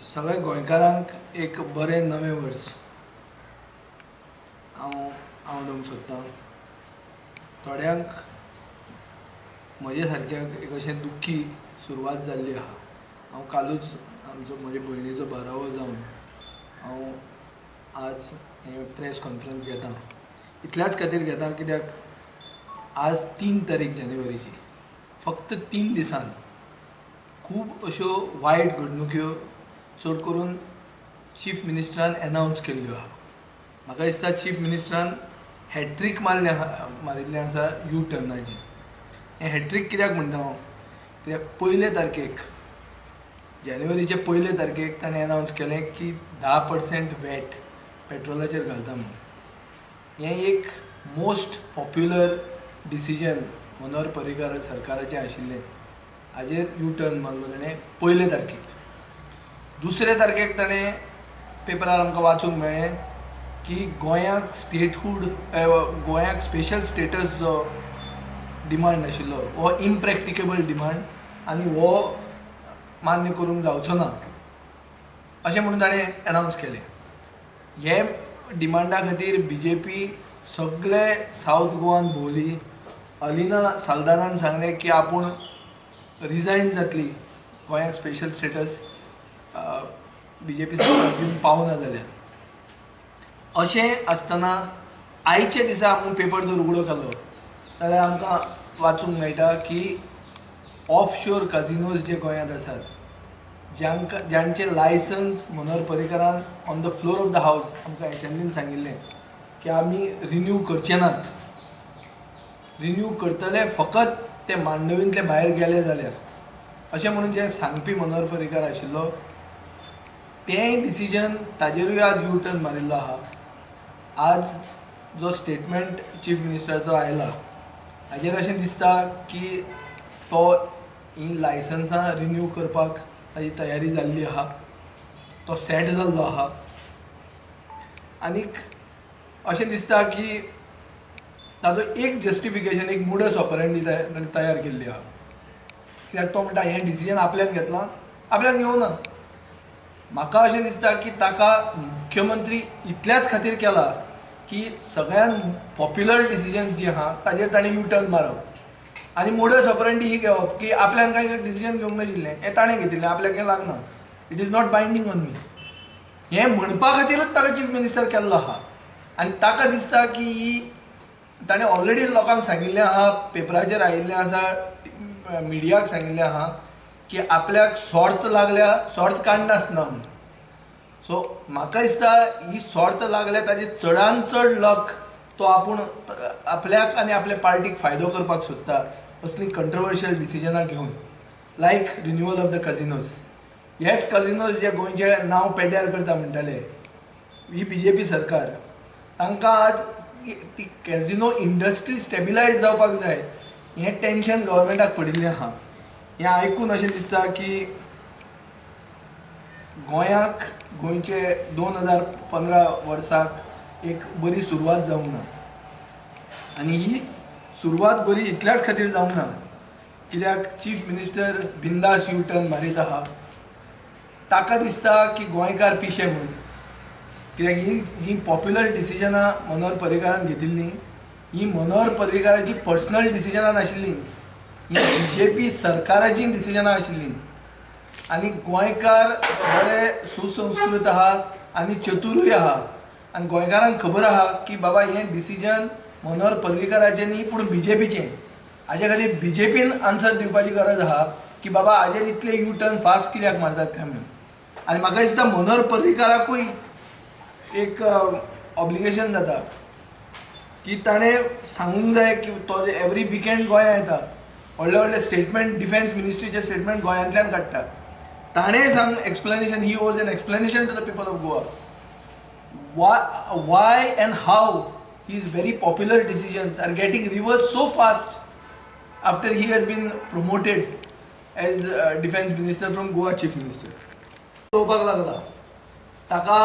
सगळ्या गोंयकारांक एक बरें नवें वर्स आवडूंक सोदतां. थोड्यांक म्हजे सारक्याक एक अशें दुख्खी सुरवात जाल्ली आहा. हांव कालूच म्हज्या भयणीचो बारावो जावन हांव आज हें प्रेस कॉन्फरन्स घेतां. इतल्याच खातीर घेतां कित्याक आज 3 जानेवारीची फक्त 3 दिसान खूब अश्यो वायट घडणुक्यो चड करून चीफ मिनिस्टरान एनावन्स केल्ल्यो आहा. म्हाका दिसता चीफ मिनिस्टरान हॅट्रीक मारिल्लें आसा यू टर्नाची. हें हॅट्रीक कित्याक म्हणटा हांव, कित्याक 1 तारखेक जानेवारीचे 1 तारखेक ताणें एनावन्स केलें की 10% वॅट पेट्रोलाचेर घालता म्हणून. हें एक most popular decision Manohar Parrikar सरकाराचें आशिल्लें. हाजेर यू टर्न मारलो ताणें 1 तारखेक. 2 तारखेक ताणें पेपरार आमकां वाचूंक मेळ्ळें की गोंयाक स्पेशल स्टेटस जो डिमांड आशिल्लो हो इम्प्रॅक्टिकेबल डिमांड आनी हो मान्य करूंक जावचो ना अशें म्हणून ताणें एनावन्स केलें. हे डिमांडा खातीर BJP सगळे सावथ गोवान भोंवली. अलिना साल्दानान सांगलें की आपूण रिजायन जातली गोंयाक स्पेशल स्टेटस BJP सरकार दिवंक पावना जाल्यार. अशें आसतना आयचे दिसा आपूण पेपर जर उगडो केलो जाल्यार आमकां वाचूंक मेळटा की ऑफ शोर काजिनोज जे गोंयांत आसात, ज्यांचे लायसन्स मनोहर पर्रीकारान on the floor of the house आमकां एसेंब्लीन सांगिल्लें की आमी रिन्यू करचे नात. रिन्यू करतले फकत ते मांडवींतले भायर गेले जाल्यार अशें म्हणून जे सांगपी मनोहर पर्रीकार आशिल्लो तें डिसिजन ताजेरूय आज यू टर्न मारिल्लो आहा. आज जो स्टेटमेंट चीफ मिनिस्टराचो आयला हाजेर अशें दिसता की तो ही लायसन्सां रिन्यू करपाक ताजी तयारी जाल्ली आहा, तो सेट जाल्लो आहा. आनीक अशें दिसता की ताजो एक जस्टिफिकेशन, एक मुडस ऑपरेंडी ताणें तयार केल्ली आहा. कित्याक तो म्हणटा हें डिसिजन आपल्यान घेतलां, आपल्यान घेवना. म्हाका अशें दिसता की ताका मुख्यमंत्री इतल्याच खातीर केला की सगळ्यान पॉप्युलर डिसिजन्स जी आहा ताजेर ताणें यू टर्न मारप आनी मोडस ऑपरेंडी ही घेवप की आपल्यान कांय डिसिजन घेवंक नाशिल्लें, हें ताणें घेतिल्लें, आपल्याक हें लागना, it is not binding on me. हें म्हणपा खातीरूच ताका चीफ मिनिस्टर केल्लो आहा. आनी ताका दिसता की ही ताणें ऑलरेडी लोकांक सांगिल्लें आहा, पेपराचेर आयिल्लें आसा, मिडियाक सांगिल्लें आहा की आपल्याक सॉर्त काडनासतना म्हणून. सो म्हाका दिसता ही सॉर्त लागल्या ताजी चडांत चड लक तो आपूण आपल्याक आनी आपल्या पार्टीक फायदो करपाक सोदता असलीं कंट्रोवर्शियल डिसिजनां घेवन, लायक रिन्युअल ऑफ द कजिनोज. हेच कजिनोज जे गोंयचें नांव पेड्ड्यार करता म्हणटाले ही BJP सरकार, तांकां आज ती कॅजिनो इंडस्ट्री स्टेबिलायज जावपाक जाय हें टेन्शन गव्हर्मेंटाक पडिल्लें आहा. हें आयकून अशें दिसता की गोंयचे 2015 वर्साक एक बरी सुरवात जावंक ना. आनी ही सुरवात बरी इतल्याच खातीर जावंक ना कित्याक चीफ मिनिस्टर बिंदास यू टर्न मारीत आहा. ताका दिसता की गोंयकार पिशे म्हणून. कित्याक ही जी पॉप्युलर डिसिजनां मनोहर पर्रीकारान घेतिल्लीं ही मनोहर पर्रीकाराची पर्सनल डिसिजनां नाशिल्लीं, ही BJP सरकाराची डिसिजनां आशिल्लीं. आनी गोंयकार बरे सुसंस्कृत आहा आनी चतुरूय आहा. आनी गोंयकारांक खबर आहा की बाबा हें डिसिजन मनोहर पर्रीकाराचें न्ही पूण BJPचें. हाजे खातीर BJPन आन्सर दिवपाची गरज आहा की बाबा हाजेर इतले यू टर्न फास्ट कित्याक मारतात काय म्हणून. आनी म्हाका दिसता मनोहर पर्रीकाराकूय एक ऑब्लिगेशन जाता की ताणें सांगूंक जाय की तो एवरी विकेंड गोंयां येता, व्हडले व्हडले स्टेटमेंट, डिफेन्स मिनिस्ट्रीचे स्टेटमेंट गोंयांतल्यान काडटा. ताणें सांग explanation, he was an explanation to the people of Goa why and how his very popular decisions are getting reversed so fast after he has been promoted as defense minister from Goa chief minister. उलोवपाक लागला ताका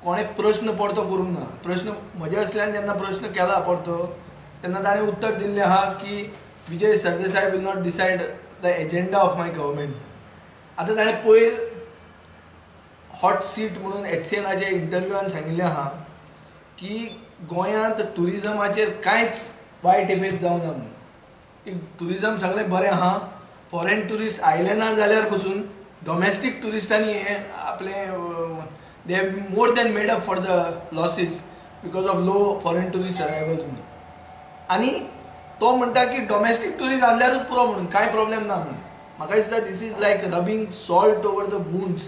कोणें प्रश्न परतो करूंक ना. प्रश्न म्हजे असल्यान जेन्ना प्रश्न केला परतो तेन्ना ताणें उत्तर दिल्लें आहा की Vijay Sardesai will not decide the agenda of my government. आतां ताणें पयर हॉट सीट म्हणून HCNचे इंटरव्यूआन सांगिल्लें आहा की गोंयांत टुरिजमाचेर कांयच वायट इफेक्ट जावना म्हणून. टुरिजम सगळें बरें आहा. फॉरेन टुरिस्ट आयले ना जाल्यार पसून डॉमेस्टीक टुरिस्टांनी हे आपले they have more than made up for the losses because of low foreign tourist arrivals म्हणून. आनी तो म्हणटा की डॉमेस्टीक टुरिस्ट आसल्यारूच पुरो म्हणून कांय प्रॉब्लेम ना म्हणून. म्हाका दिसता this is like rubbing salt over the wounds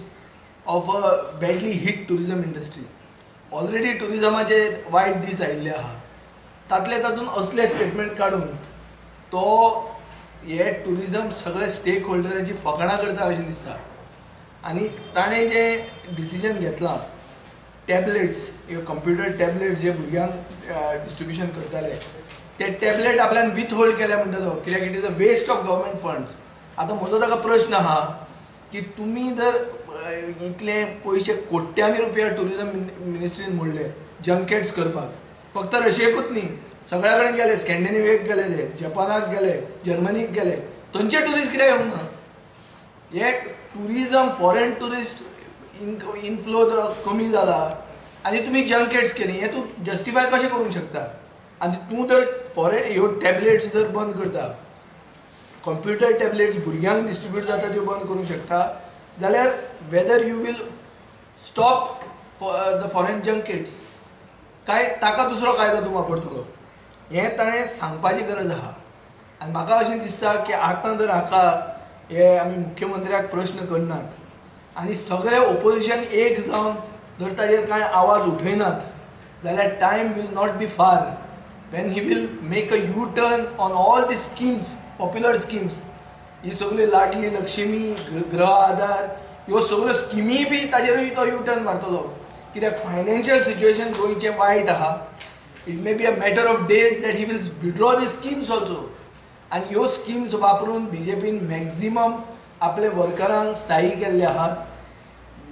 of a badly hit tourism industry. Already टुरिजमाचे वायट दीस आयिल्ले आहा. तातूंत असले स्टेटमेंट काडून तो हे टुरिजम सगळे स्टेक होल्डरांची फकाणां करता अशें दिसता. आनी ताणें जे डिसिजन घेतलां टॅबलेट्स कंप्युटर टॅबलेट्स जे भुरग्यांक डिस्ट्रिब्युशन करताले ते टॅबलेट आपल्यान विथ होल्ड केले म्हणटा तो, कित्याक it is a waste of government funds. आतां म्हजो ताका प्रश्न आहा की तुमी जर इतले पयशे कोट्यांनी रुपया टुरिजम मिनिस्ट्रीन मोडले जंकेट्स करपाक, फक्त रशियेकूच न्ही सगळ्या कडेन गेले, स्कॅन्डिनेवियाक गेले, ते जपानाक गेले, जर्मनीक गेले, थंयचे टुरिस्ट कित्याक येवंक ना? हे टुरिजम फॉरेन टुरिस्ट इनफ्लो कमी जाला आनी तुमी जंकेट्स केली, हे तूं जस्टिफाय कशें करूंक शकता? आनी तूं जर फॉरेन ह्यो टॅबलेट्स जर बंद करता, कंप्युटर टॅबलेट्स भुरग्यांक डिस्ट्रिब्यूट जाता त्यो बंद करूंक शकता, जाल्यार whether you will stop the foreign junkets काय ताका दुसरो कायदो तूं वापरतलो, हें ताणें सांगपाची गरज आहा. आनी म्हाका अशें दिसता की आतां जर हाका हे आमी मुख्यमंत्र्याक प्रश्न करनात आनी सगळे ओपोजिशन एक जावन जर ताजेर कांय आवाज उठयनात जाल्यार टायम वील नॉट बी फार when he will make a U-turn on all the schemes, popular schemes. ही सगळी लाडली लक्ष्मी, गृह आधार, ह्यो सगळ्यो स्किमी बी ताजेरूय तो U-turn मारतलो, कित्याक फायनान्शियल सिच्युएशन गोंयचें वायट आहा. It may be a matter of days that he will withdraw the schemes also. आनी ह्यो स्किम्स वापरून BJPन मॅक्झिमम आपले वर्करांक स्थायी केल्ले आहात,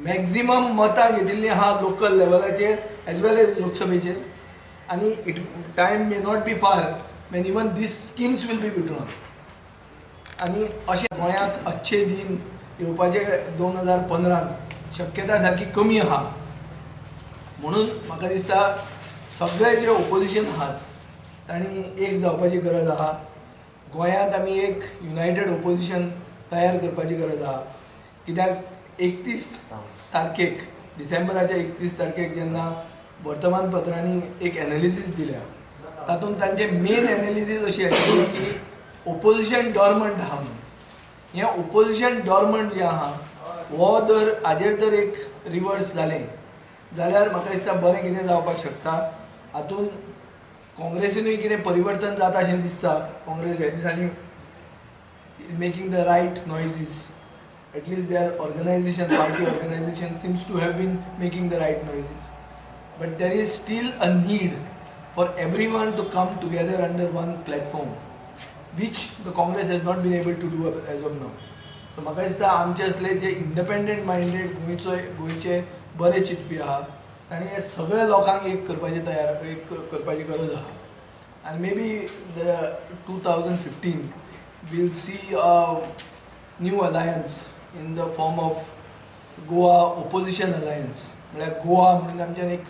मॅक्झिमम मतां घेतिल्लीं आहा लोकल लेवलाचेर एज वेल एज लोकसभेचेर. आणि time may not be far when even these schemes will be withdrawn. आनी अशें गोंयांक अच्छे दिन येवपाचे 2015 शक्यता सारकी कमी आहा. म्हणून म्हाका दिसता सगळे जे ओपोजिशन आहात तांणी एक जावपाची गरज आहा. गोंयांत आमी एक युनायटेड ओपोजिशन तयार करपाची गरज आहा. कित्याक 31 तारखेक डिसेंबराच्या 31 तारखेक जेन्ना वर्तमानपत्रांनी एक एनालिसीस दिल्या, तातूंत तांचे मेन एनालिसीस अशी आशिल्ली की ओपोजिशन डॉर्मंट आहा म्हणून. हें ओपोजिशन डॉर्मंट जें आहा हो जर हाजेर जर एक रिवर्स जालें जाल्यार म्हाका दिसता बरें कितें जावपाक शकता. हातूंत काँग्रेसीनूय कितें परिवर्तन जाता अशें दिसता. काँग्रेस ह्या दिसांनी making the right noises, at least their organisation, party organisation seems to have been making the right noises. But there is still a need for everyone to come together under one platform, which the Congress has not been able to do as of now. So म्हाका दिसता आमचे असले जे independent minded गोंयचे बरे चिंतपी आहा तांणी हे सगळे लोकांक एक करपाची गरज आहा. आनी may be the 2015 we'll see a new alliance in the form of Goa Opposition Alliance. म्हळ्यार गोवा म्हणून आमच्यान एक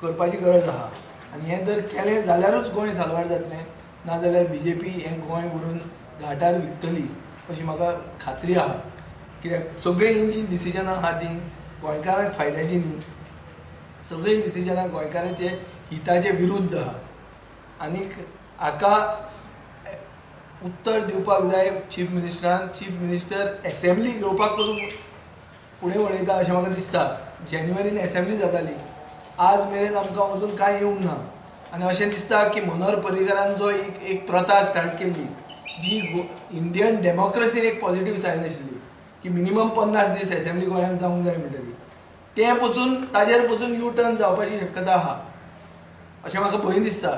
करपाची गरज आहा. आनी हें जर केलें जाल्यारूच गोंय साल्वार जातलें, नाजाल्यार BJP हें गोंय व्हरून घाटार विकतली अशी म्हाका खात्री आहा. कित्याक सगळीं ही जी डिसिजनां आहा तीं गोंयकारांक फायद्याची न्ही, सगळीं डिसिजनां गोंयकारांचे हिताचे विरुद्ध आहात. आनीक हाका उत्तर दिवपाक जाय चीफ मिनिस्टरान. चीफ मिनिस्टर एसेंब्ली घेवपाक पसून फुडें वळयता अशें म्हाका दिसता. जानेवारीन एसेंब्ली जाताली, आज मेरेन आमकां अजून कांय येवंक ना. आनी अशें दिसता की मनोहर पर्रीकारान जो एक प्रथा स्टार्ट केल्ली जी इंडियन डेमोक्रेसीन एक पॉझिटीव सायन आशिल्ली की मिनिमम 50 दीस एसेंब्ली गोंयांत जावंक जाय म्हणटली, तें पसून ताजेर पसून U-turn जावपाची शक्यता आहा अशें म्हाका भंय दिसता.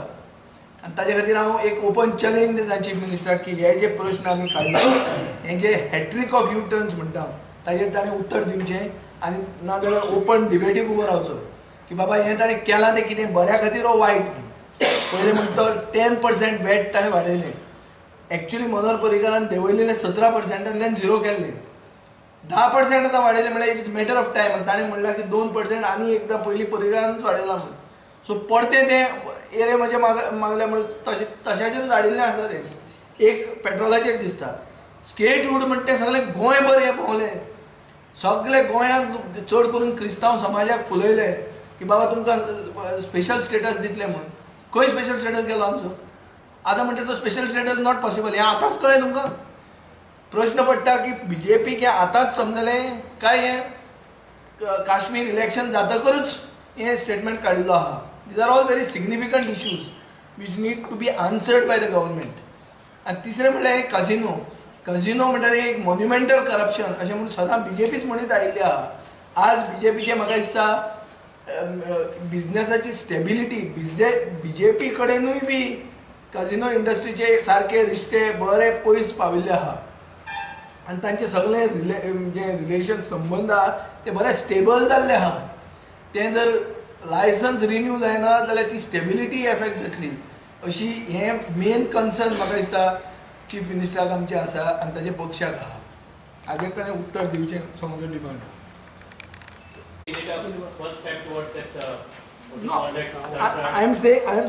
आनी ताजे खातीर हांव एक ओपन चॅलेंज दिता चीफ मिनिस्टराक की हे जे प्रश्न आमी काडले, हे जे हॅट्रीक ऑफ U-turns म्हणटा ताजेर ताणें उत्तर दिवचें. आनी नाजाल्यार ओपन डिबेटीक उबो रावचो की बाबा हें ताणें केलां तें कितें बऱ्या खातीर वो वायट. पयलें म्हणटा 10% वॅट ताणें वाडयलें. एक्चुअली मनोहर पर्रीकारान देंवयलेलें 17%तल्यान 0 केल्लें. 10% आतां वाडयलें म्हळ्यार इट्स मॅटर ऑफ टायम. ताणें म्हणलां की 2% आनी एकदां पयलीं परिगानूच वाडयलां म्हणून. सो परते ते एरे म्हजे मागले म्हणून तशाचेरूच हाडिल्लें आसा तें. एक पेट्रोलाचेर दिसता. स्टेट फूड म्हणटा तें सगळें गोंयभर हें भोंवलें. सगळे गोंयांक चड करून क्रिस्तांव समाजाक फुलयले की बाबा तुमकां स्पेशल स्टेटस दितले म्हणून. खंय स्पेशल स्टेटस गेलो आमचो? आतां म्हणटा तो स्पेशल स्टेटस नॉट पॉसिबल. हें आतांच कळ्ळें तुमकां? प्रश्न पडटा की BJPक हें आतांच समजलें काय हें काश्मीर इलेक्शन जातकरूच हें स्टेटमेंट काडिल्लो आहा. These are all very significant issues which need to be answered by the government. आनी तिसरें म्हणल्यार हे कझिनो. कझिनो म्हणटा तें एक मॉन्युमेंटल करप्शन अशें म्हणून सदां BJPच म्हणीत आयिल्ली आहा. आज BJPचें म्हाका दिसता बिझनेसाची स्टेबिलिटी BJP कडेनूय बी कझिनो इंडस्ट्रीचे सारके रिश्ते बरे पयस पाविल्ले आहा. आनी तांचे सगळे जे रिलेशन संबंद आहा ते बरे स्टेबल जाल्ले आहा. तें जर लायसन्स रिन्यू जायना जाल्यार ती स्टेबिलिटी एफेक्ट जातली अशी हें मेन कन्सर्न म्हाका दिसता चीफ मिनिस्टराक आमचे आसा आनी ताच्या पक्षाक आहा. हाजेर ताणें उत्तर दिवचें समज demand. No, I am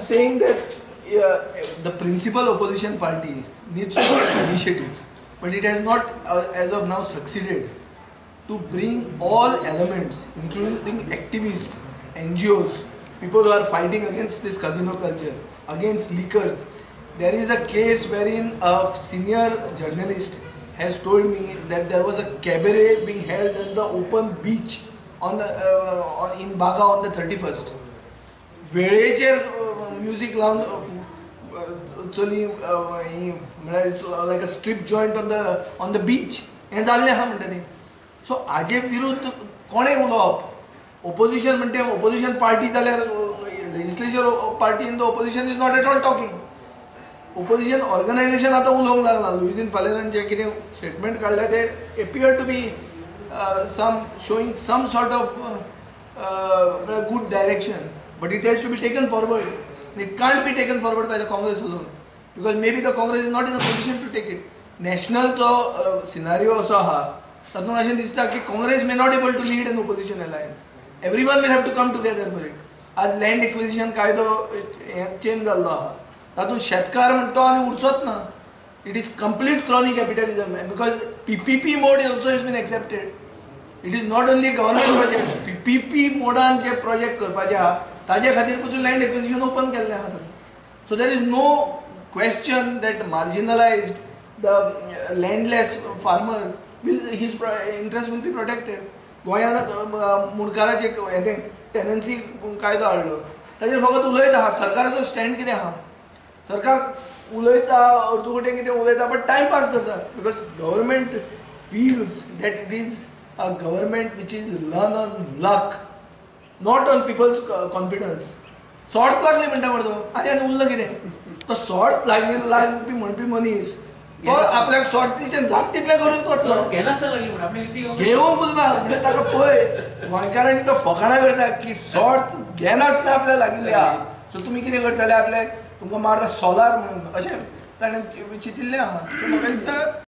saying that the principal opposition party needs to take initiative, but it has not, as of now, succeeded to bring all elements, including activists, NGOs, people who are fighting against this casino culture, against leakers. There is a case wherein a senior journalist has told me that there was a cabaret being held on the open beach in Baga on the 31st. वेळेचेर music लावन चली म्हळ्यार like a strip joint on the beach हें जाल्लें आहा म्हणटा तें. So हाजे विरुद्ध कोणें उलोवप? ओपोजिशन म्हणटा तें ओपोजिशन पार्टी जाल्यार legislature party in the opposition is not at all talking. Opposition organisation आतां उलोवंक लागलां. लुईझीन फालेरान जें कितें स्टेटमेंट काडलें तें appear to be showing some sort of good direction, but it has to be taken forward. It can't be taken forward by the Congress alone, because maybe the Congress is not in a position to take it. National scenario also आहा तातूंत अशें दिसता की Congress may not able to lead an opposition alliance. Everyone will have to come together for it. आज land acquisition कायदो change जाल्लो आहा तातूंत शेतकार म्हणटा तो आनी उरचोच ना. It is complete crony capitalism, because PPP mode also has been accepted. It is not only government projects, PPP मोडान जे प्रोजेक्ट करपाचे आहा ताजे खातीर पसून लँड एक्विजिशन ओपन केल्लें आहा. So there is no question that marginalised the landless farmer his interest will be protected. गोंयांत मुणकाराचे हें टेनन्सी कायदो हाडलो ताजेर फकत उलयता आहा. सरकाराचो स्टँड कितें आहा? सरकार उलयता अर्दुकटें कितें उलयता बट टायम पास करता, because government feels that it is a government which is run on luck, not on people's confidence. सॉर्त लागली म्हणटा मरे तो आनी उरलं कितें? तो सॉर्त लागपी म्हणपी मनीस तो आपल्याक सॉर्तीचें जात तितलें करूंक वचलो घेवंकूच ना. म्हणजे ताका पळय गोंयकारांची तो फकाणां करता की सॉर्त घेनासतना आपल्याक लागिल्ली आहा. सो तुमी कितें करतले? आपल्याक तुमकां मारता सोलार म्हणून अशें ताणें चिंतिल्लें आहा. सो म्हाका दिसता